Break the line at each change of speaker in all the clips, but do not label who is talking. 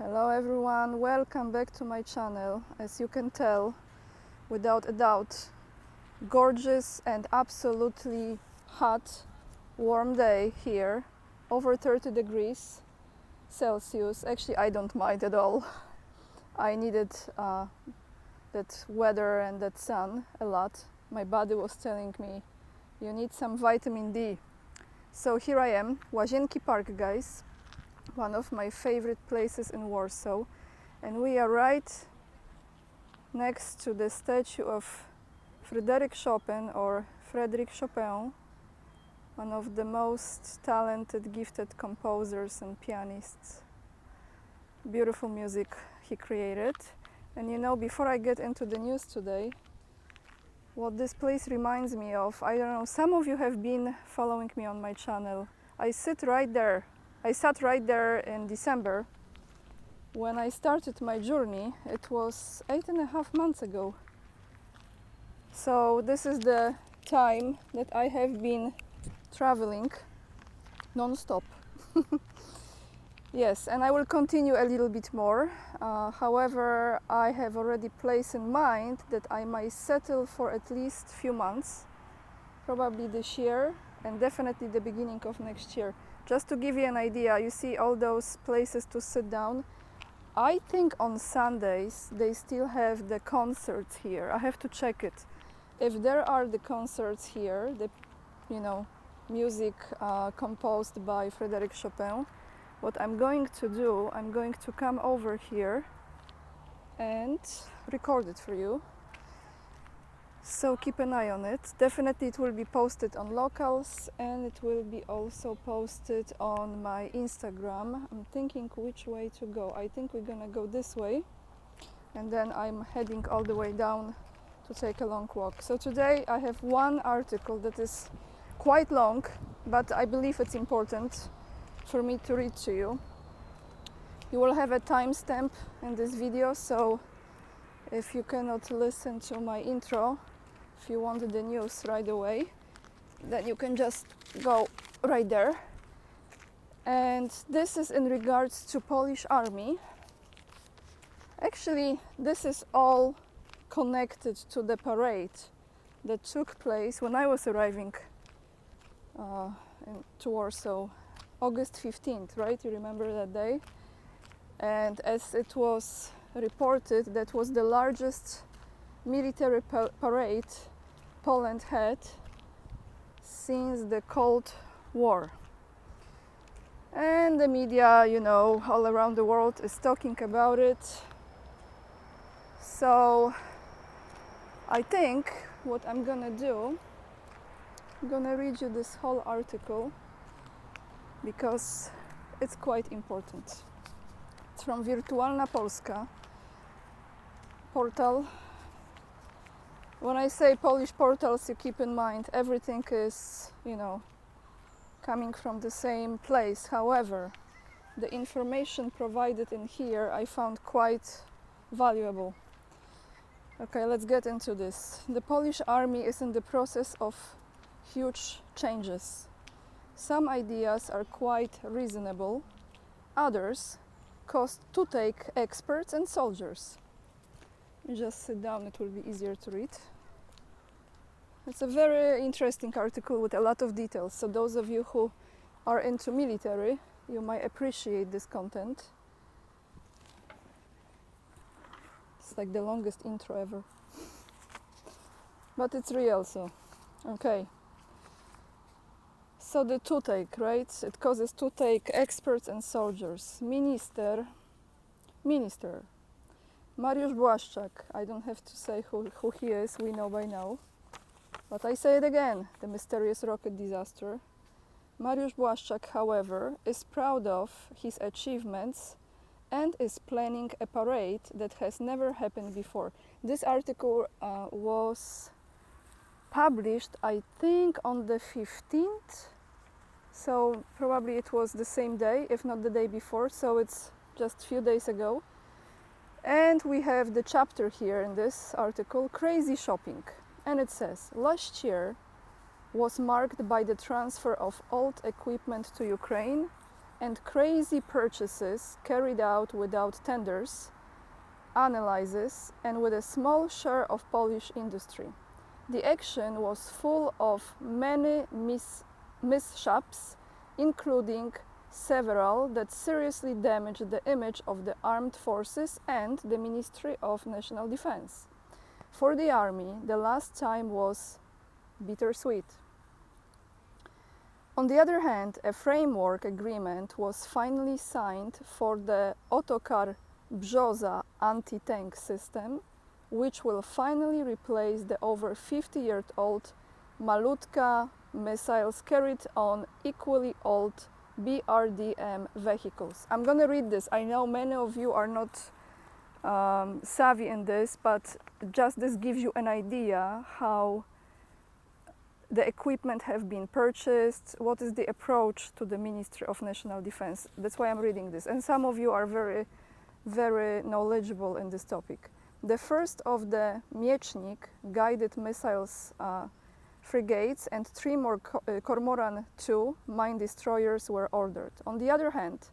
Hello everyone, welcome back to my channel. As you can tell, without a doubt, gorgeous and absolutely hot, warm day here, over 30 degrees Celsius. Actually, I don't mind at all. I needed that weather and that sun a lot. My body was telling me, you need some vitamin D. So here I am, Łazienki Park, guys. One of my favorite places in Warsaw, and we are right next to the statue of Frédéric Chopin, or Frédéric Chopin, one of the most talented, gifted composers and pianists. Beautiful music he created. And you know, before I get into the news today, what this place reminds me of, I don't know, some of you have been following me on my channel. I sat right there in December. When I started my journey, it was 8.5 months ago. So this is the time that I have been traveling non-stop. Yes, and I will continue a little bit more. However, I have already placed in mind that I might settle for at least few months, probably this year and definitely the beginning of next year. Just to give you an idea, you see all those places to sit down. I think on Sundays they still have the concerts here. I have to check it. If there are the concerts here, the music composed by Frédéric Chopin, what I'm going to do, I'm going to come over here and record it for you. So keep an eye on it. Definitely it will be posted on Locals, and it will be also posted on my Instagram. I'm thinking which way to go. I think we're gonna go this way, and then I'm heading all the way down to take a long walk. So today I have one article that is quite long, but I believe it's important for me to read to you. You will have a timestamp in this video, so if you cannot listen to my intro, if you want the news right away, then you can just go right there. And this is in regards to Polish army. Actually, this is all connected to the parade that took place when I was arriving to Warsaw, August 15th, right? You remember that day? And as it was reported, that was the largest military parade Poland had since the Cold War. And the media, all around the world is talking about it. So I think what I'm gonna do, I'm gonna read you this whole article because it's quite important. It's from Wirtualna Polska portal. When I say Polish portals, you keep in mind everything is, coming from the same place. However, the information provided in here I found quite valuable. Okay, let's get into this. The Polish army is in the process of huge changes. Some ideas are quite reasonable, others cost toothache experts and soldiers. Just sit down, it will be easier to read. It's a very interesting article with a lot of details, so those of you who are into military, you might appreciate this content. It's like the longest intro ever. But it's real, so okay. So the toothache, right? It causes toothache, experts and soldiers. Minister Mariusz Błaszczak. I don't have to say who he is, we know by now. But I say it again, the mysterious rocket disaster. Mariusz Błaszczak, however, is proud of his achievements and is planning a parade that has never happened before. This article was published, I think, on the 15th. So probably it was the same day, if not the day before. So it's just a few days ago. And we have the chapter here in this article, Crazy Shopping. And it says, last year was marked by the transfer of old equipment to Ukraine, and crazy purchases carried out without tenders, analysis, and with a small share of Polish industry. The action was full of many mishaps, including several that seriously damaged the image of the armed forces and the Ministry of National Defense. For the army, the last time was bittersweet. On the other hand, a framework agreement was finally signed for the Ottokar Brzoza anti-tank system, which will finally replace the over 50-year-old Malutka missiles carried on equally old BRDM vehicles. I'm going to read this. I know many of you are not savvy in this, but just this gives you an idea how the equipment have been purchased, what is the approach to the Ministry of National Defense. That's why I'm reading this. And some of you are very, very knowledgeable in this topic. The first of the Miecznik guided missiles frigates and 3 more Kormoran 2 mine destroyers were ordered. On the other hand,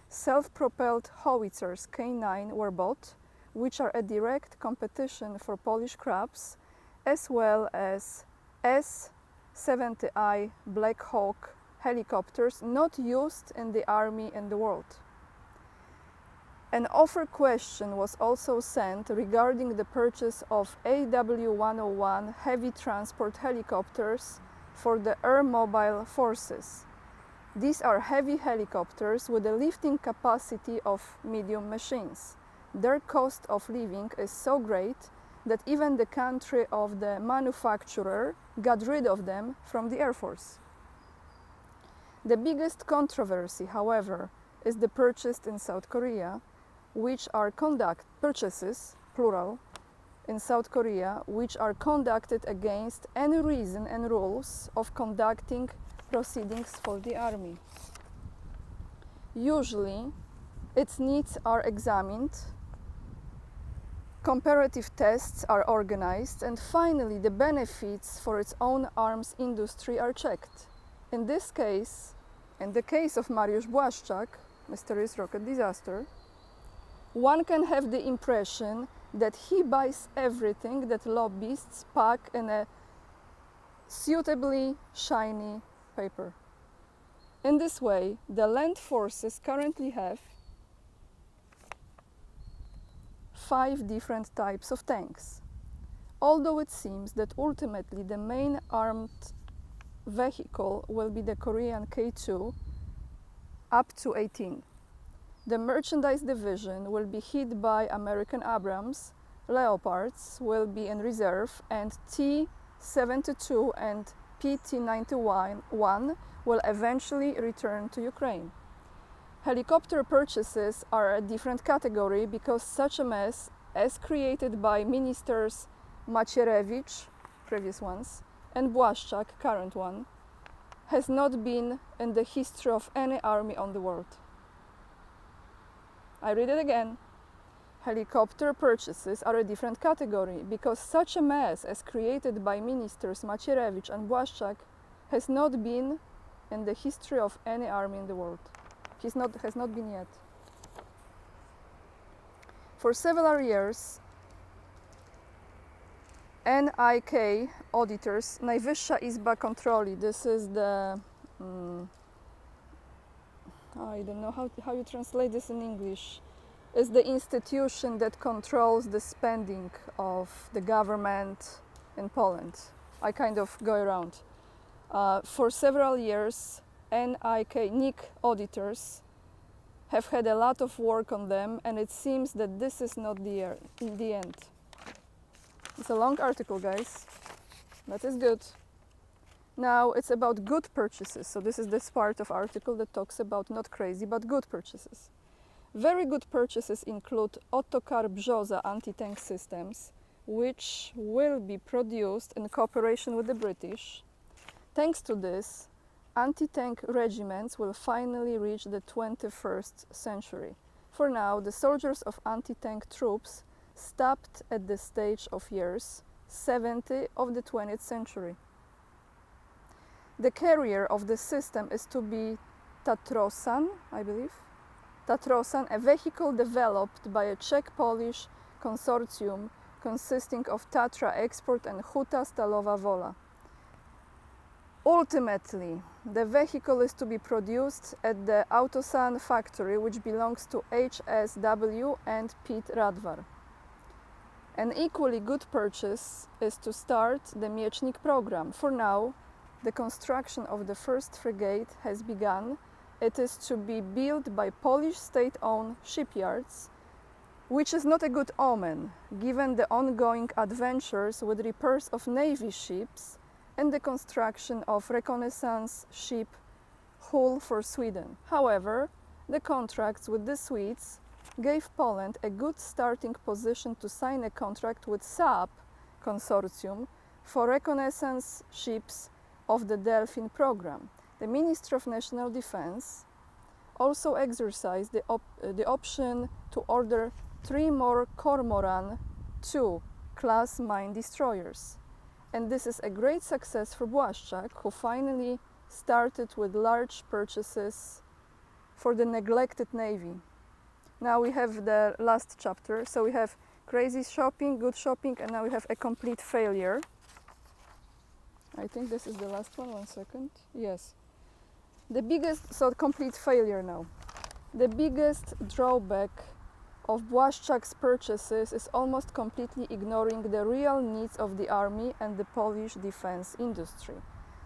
self-propelled howitzers K9 were bought, which are a direct competition for Polish Krabs, as well as S-70I Black Hawk helicopters not used in the army in the world. An offer question was also sent regarding the purchase of AW101 heavy transport helicopters for the air mobile forces. These are heavy helicopters with a lifting capacity of medium machines. Their cost of living is so great that even the country of the manufacturer got rid of them from the Air Force. The biggest controversy, however, is the purchase in South Korea, which are purchases, plural, in South Korea, which are conducted against any reason and rules of conducting proceedings for the army. Usually, its needs are examined, comparative tests are organized, and finally the benefits for its own arms industry are checked. In this case, in the case of Mariusz Błaszczak, Mysterious Rocket Disaster, one can have the impression that he buys everything that lobbyists pack in a suitably shiny paper. In this way, the land forces currently have 5 different types of tanks, although it seems that ultimately the main armed vehicle will be the Korean K2 up to 18. The merchandise division will be hit by American Abrams, Leopards will be in reserve, and T-72 and PT-91 will eventually return to Ukraine. Helicopter purchases are a different category because such a mess, as created by ministers Macierewicz, previous ones, and Błaszczak, current one, has not been in the history of any army on the world. I read it again. Helicopter purchases are a different category because such a mess as created by ministers Macierewicz and Błaszczak has not been in the history of any army in the world. Has not been yet. For several years, NIK auditors, Najwyższa Izba Kontroli, this is the I don't know how you translate this in English, is the institution that controls the spending of the government in Poland. I kind of go around. For several years, NIK auditors have had a lot of work on them, and it seems that this is not the end. It's a long article, guys. That is good. Now it's about good purchases. So this is this part of article that talks about not crazy, but good purchases. Very good purchases include Ottokar Brzoza anti-tank systems, which will be produced in cooperation with the British. Thanks to this, anti-tank regiments will finally reach the 21st century. For now, the soldiers of anti-tank troops stopped at the stage of years 70 of the 20th century. The carrier of the system is to be Tatrosan, I believe. Tatrosan, a vehicle developed by a Czech-Polish consortium consisting of Tatra Export and Huta Stalowa Wola. Ultimately, the vehicle is to be produced at the Autosan factory, which belongs to HSW and Pete Radwar. An equally good purchase is to start the Miecznik program. For now, the construction of the first frigate has begun. It is to be built by Polish state-owned shipyards, which is not a good omen, given the ongoing adventures with repairs of Navy ships and the construction of reconnaissance ship Hull for Sweden. However, the contracts with the Swedes gave Poland a good starting position to sign a contract with Saab consortium for reconnaissance ships of the Delphin program. The Ministry of National Defense also exercised the option to order 3 more Cormoran II class mine destroyers. And this is a great success for Błaszczak, who finally started with large purchases for the neglected navy. Now we have the last chapter. So we have crazy shopping, good shopping, and now we have a complete failure. I think this is the last one. 1 second. Yes. The biggest, so complete failure now. The biggest drawback of Błaszczak's purchases is almost completely ignoring the real needs of the army and the Polish defense industry.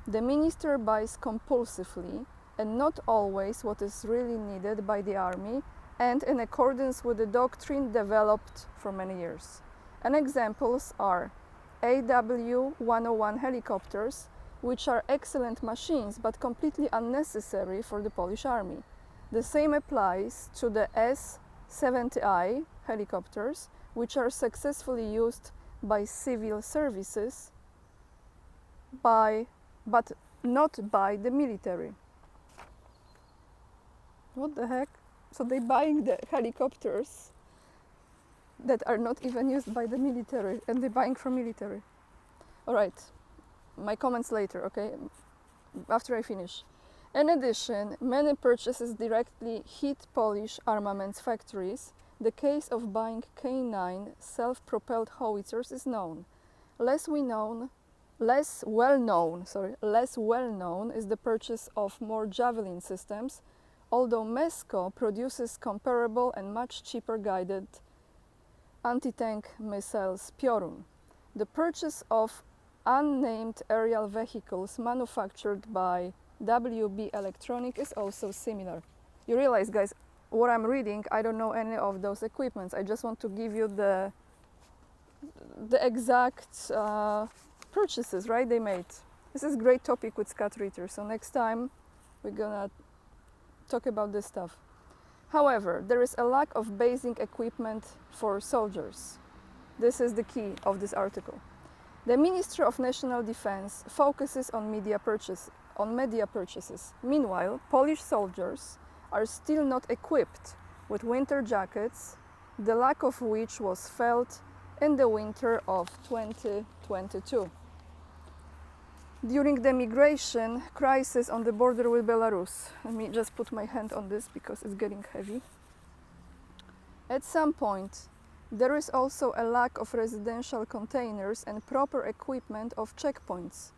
The minister buys compulsively and not always what is really needed by the army and in accordance with the doctrine developed for many years. And examples are AW-101 helicopters, which are excellent machines but completely unnecessary for the Polish army. The same applies to the S-70I helicopters, which are successfully used by civil services, but not by the military. What the heck? So they're buying the helicopters that are not even used by the military, and they're buying from military. All right, my comments later, okay? After I finish. In addition, many purchases directly hit Polish armaments factories. The case of buying K9 self-propelled howitzers is known. Less well known is the purchase of more Javelin systems, although Mesko produces comparable and much cheaper guided anti-tank missiles Piorun. The purchase of unnamed aerial vehicles manufactured by WB Electronic is also similar. You realize, guys, what I'm reading, I don't know any of those equipments. I just want to give you the exact purchases, right, they made. This is a great topic with Scott Ritter, so next time we're gonna talk about this stuff. However, there is a lack of basic equipment for soldiers. This is the key of this article. The Ministry of National Defense focuses on media purchases. Meanwhile, Polish soldiers are still not equipped with winter jackets, the lack of which was felt in the winter of 2022. During the migration crisis on the border with Belarus, let me just put my hand on this because it's getting heavy. At some point, there is also a lack of residential containers and proper equipment of checkpoints.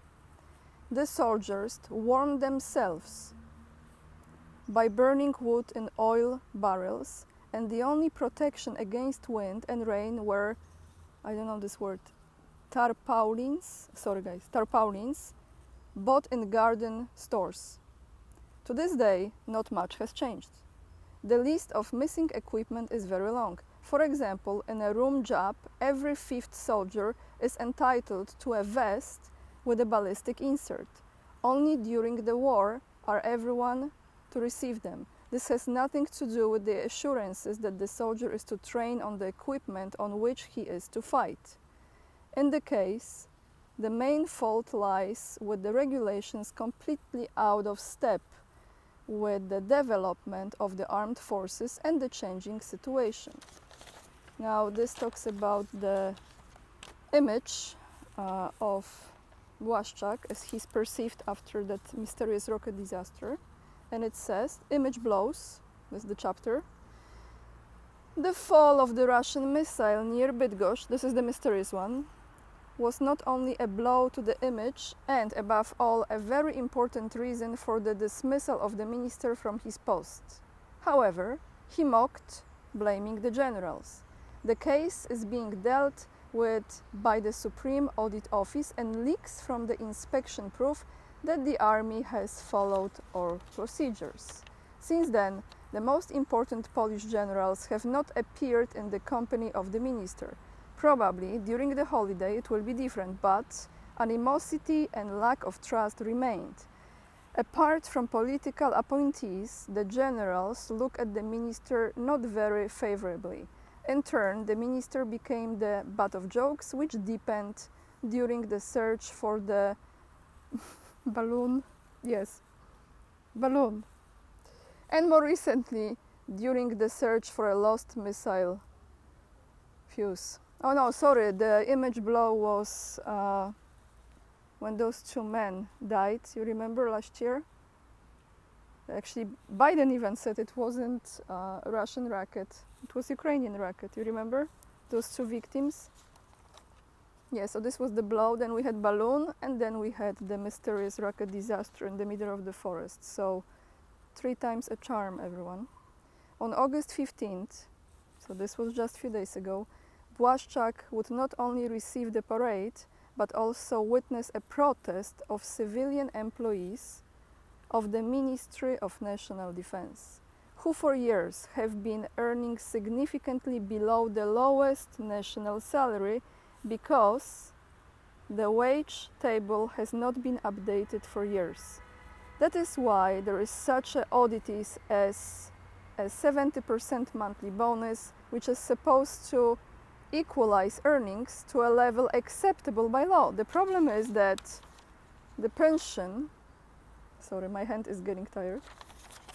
The soldiers warmed themselves by burning wood in oil barrels, and the only protection against wind and rain were, I don't know this word, tarpaulins, bought in garden stores. To this day, not much has changed. The list of missing equipment is very long. For example, in a room job, every 5th soldier is entitled to a vest with a ballistic insert. Only during the war are everyone to receive them. This has nothing to do with the assurances that the soldier is to train on the equipment on which he is to fight. In the case, the main fault lies with the regulations completely out of step with the development of the armed forces and the changing situation. Now this talks about the image of Błaszczak as he's perceived after that mysterious rocket disaster. and it says, image blows, this is the chapter. The fall of the Russian missile near Bydgoszcz, this is the mysterious one, was not only a blow to the image and, above all, a very important reason for the dismissal of the minister from his post. However, he mocked, blaming the generals. The case is being dealt with by the Supreme Audit Office, and leaks from the inspection prove that the army has followed all procedures. Since then, the most important Polish generals have not appeared in the company of the minister. Probably during the holiday it will be different, but animosity and lack of trust remained. Apart from political appointees, the generals look at the minister not very favorably. In turn, the minister became the butt of jokes, which deepened during the search for the balloon. Yes, balloon. And more recently, during the search for a lost missile fuse. Oh no, sorry, the image blow was when those two men died. You remember last year? Actually, Biden even said it wasn't a Russian rocket, it was Ukrainian rocket. You remember those two victims? Yeah, so this was the blow, then we had balloon, and then we had the mysterious rocket disaster in the middle of the forest. So 3 times a charm, everyone. On August 15th, so this was just a few days ago, Błaszczak would not only receive the parade, but also witness a protest of civilian employees of the Ministry of National Defense, who for years have been earning significantly below the lowest national salary because the wage table has not been updated for years. That is why there is such an oddity as a 70% monthly bonus, which is supposed to equalize earnings to a level acceptable by law. The problem is that the pension, sorry, my hand is getting tired,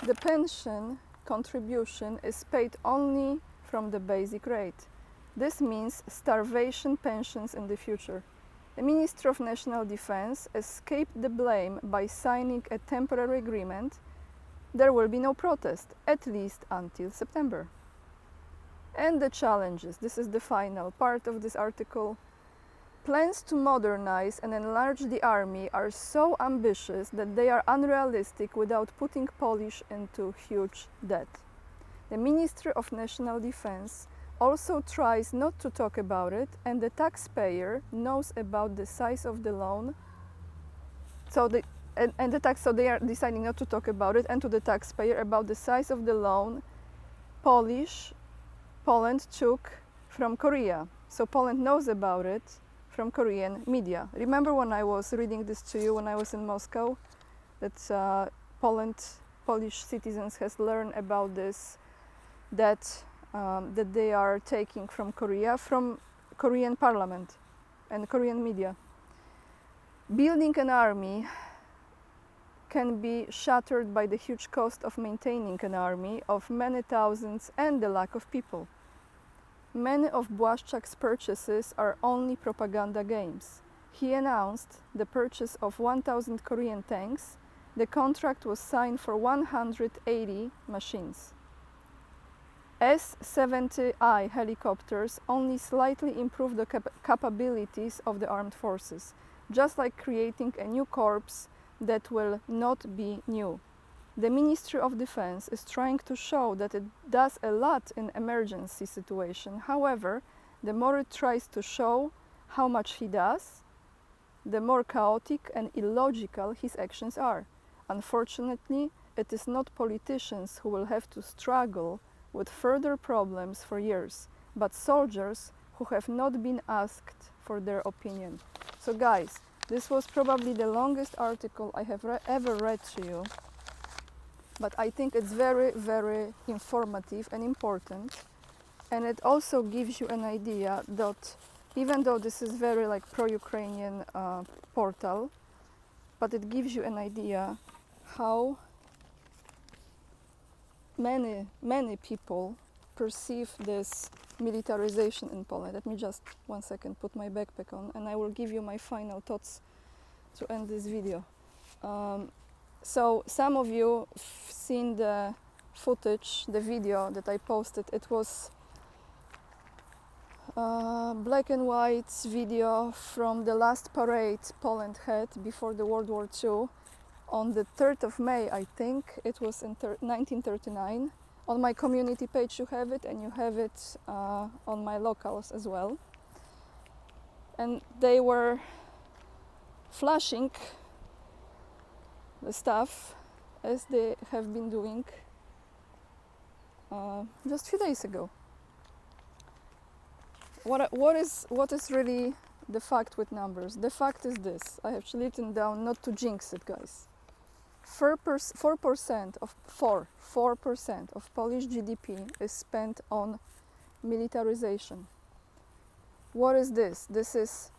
the pension contribution is paid only from the basic rate. This means starvation pensions in the future. The Minister of National Defense escaped the blame by signing a temporary agreement. There will be no protest, at least until September. And the challenges, this is the final part of this article. Plans to modernize and enlarge the army are so ambitious that they are unrealistic without putting Polish into huge debt. The Ministry of National Defense also tries not to talk about it, and the taxpayer knows about the size of the loan. So they are deciding not to talk about it, and to the taxpayer about the size of the loan Poland took from Korea. So Poland knows about it from Korean media. Remember when I was reading this to you when I was in Moscow, that Polish citizens has learned about this, that they are taking from Korea, from Korean parliament and Korean media. Building an army can be shattered by the huge cost of maintaining an army of many thousands and the lack of people. Many of Błaszczak's purchases are only propaganda games. He announced the purchase of 1,000 Korean tanks. The contract was signed for 180 machines. S-70I helicopters only slightly improve the capabilities of the armed forces, just like creating a new corps that will not be new. The Ministry of Defense is trying to show that it does a lot in emergency situation. However, the more it tries to show how much he does, the more chaotic and illogical his actions are. Unfortunately, it is not politicians who will have to struggle with further problems for years, but soldiers who have not been asked for their opinion. So guys, this was probably the longest article I have ever read to you, but I think it's very, very informative and important, and it also gives you an idea that even though this is very like pro-Ukrainian portal, but it gives you an idea how many people perceive this militarization in Poland. Let me just 1 second put my backpack on, and I will give you my final thoughts to end this video. So some of you have seen the footage, the video that I posted. It was black and white video from the last parade Poland had before the World War II on the 3rd of May, I think. It was in 1939. On my community page you have it, and you have it on my locals as well. And they were flashing the stuff as they have been doing just a few days ago. What is really the fact with numbers? The fact is this. I have written down, not to jinx it, guys. 4% of Polish GDP is spent on militarization. What is this? This is,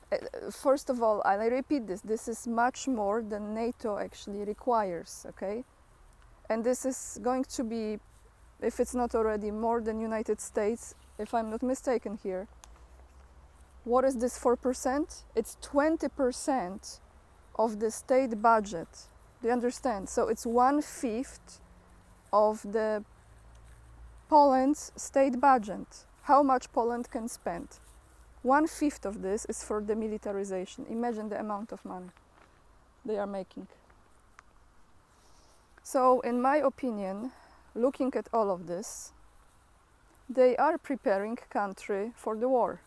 first of all, and I repeat this is much more than NATO actually requires, okay? And this is going to be, if it's not already, more than United States, if I'm not mistaken here. What is this 4%? It's 20% of the state budget. Do you understand? So it's 1/5 of the Poland's state budget. How much Poland can spend? 1/5 of this is for the militarization. Imagine the amount of money they are making. So in my opinion, looking at all of this, they are preparing country for the war.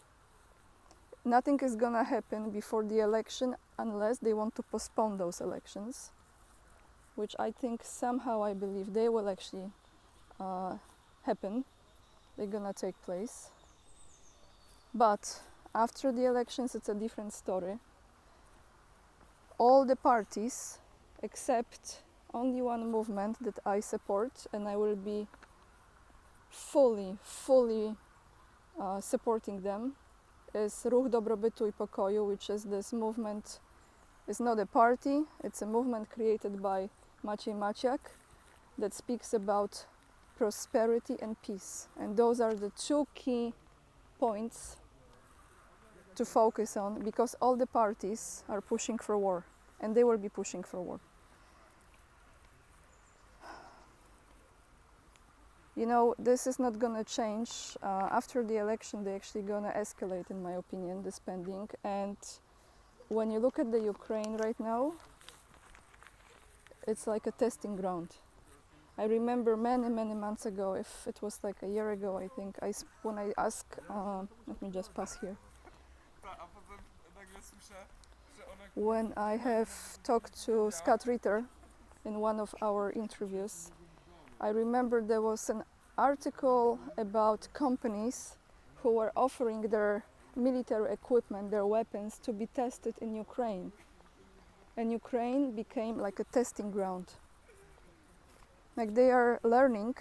Nothing is gonna happen before the election unless they want to postpone those elections, which I think somehow, I believe they will actually happen. They're gonna take place. But after the elections, it's a different story. All the parties, except only one movement that I support, and I will be fully supporting them, is Ruch Dobrobytu i Pokoju, which is this movement. It's not a party, it's a movement created by Maciej Maciak that speaks about prosperity and peace. And those are the two key points to focus on, because all the parties are pushing for war, and they will be pushing for war. You know, this is not going to change. After the election, they're actually going to escalate, in my opinion, the spending. And when you look at the Ukraine right now, it's like a testing ground. I remember many months ago, if it was like a year ago, I think, when I asked, let me just pass here. When I have talked to Scott Ritter in one of our interviews, I remember there was an article about companies who were offering their military equipment, their weapons, to be tested in Ukraine. And Ukraine became like a testing ground. Like they are learning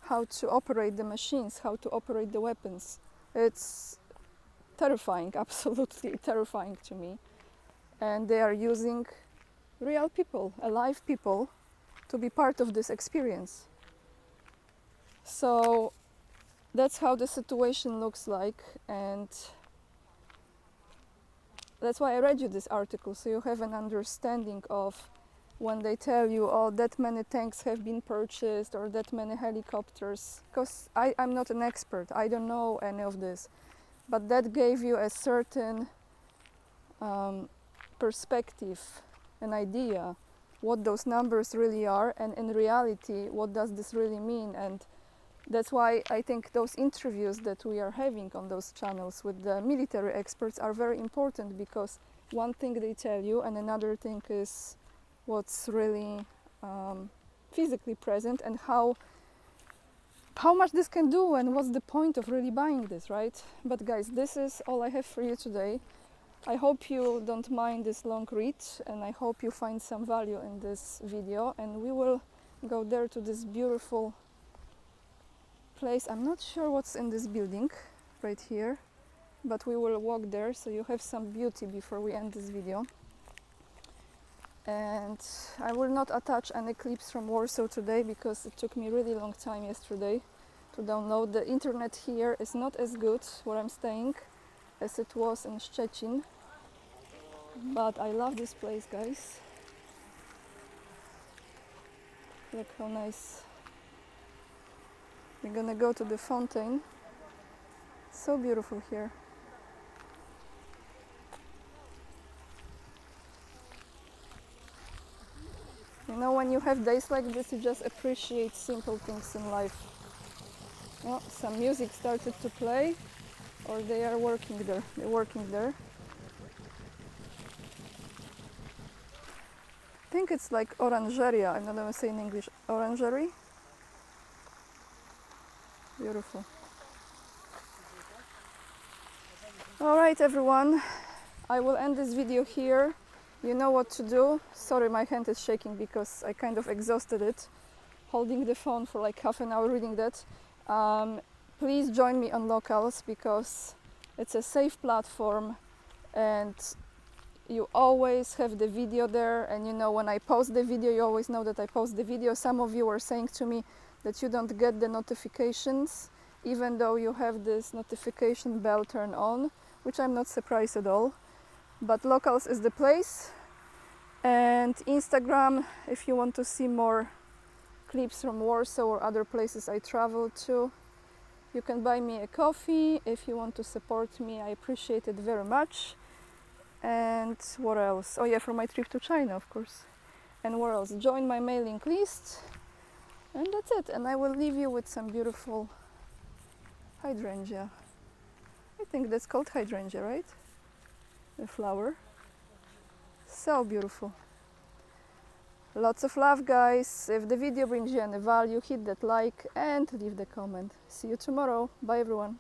how to operate the machines, how to operate the weapons. It's terrifying, absolutely terrifying to me. And they are using real people, alive people, to be part of this experience. So that's how the situation looks like, and that's why I read you this article, so you have an understanding of when they tell you, oh, that many tanks have been purchased or that many helicopters, because I'm not an expert, I don't know any of this, but that gave you a certain perspective, an idea what those numbers really are, and in reality what does this really mean. And that's why I think those interviews that we are having on those channels with the military experts are very important, because one thing they tell you and another thing is what's really physically present, and how much this can do, and what's the point of really buying this, right? But guys, this is all I have for you today. I hope you don't mind this long read, and I hope you find some value in this video, and we will go there to this beautiful place. I'm not sure what's in this building right here, but we will walk there so you have some beauty before we end this video. And I will not attach any clips from Warsaw today, because it took me really long time yesterday to download. The internet here is not as good where I'm staying as it was in Szczecin, but I love this place, guys. Look how nice. We're gonna go to the fountain. So beautiful here. You know, when you have days like this, you just appreciate simple things in life. Well, some music started to play, or they are working there. They're working there. I think it's like orangeria. I'm not going to say in English. Orangery. Beautiful. All right, everyone. I will end this video here. You know what to do. Sorry, my hand is shaking because I kind of exhausted it, holding the phone for like half an hour reading that. Please join me on Locals because it's a safe platform and you always have the video there, and you know, when I post the video, you always know that I post the video. Some of you were saying to me that you don't get the notifications even though you have this notification bell turned on, which I'm not surprised at all. But Locals is the place. And Instagram, if you want to see more clips from Warsaw or other places I travel to. You can buy me a coffee if you want to support me. I appreciate it very much. And what else? Oh yeah, for my trip to China, of course. And what else? Join my mailing list. And that's it. And I will leave you with some beautiful hydrangea. I think that's called hydrangea, right? The flower. So beautiful. Lots of love, guys. If the video brings you any value, hit that like and leave the comment. See you tomorrow. Bye, everyone.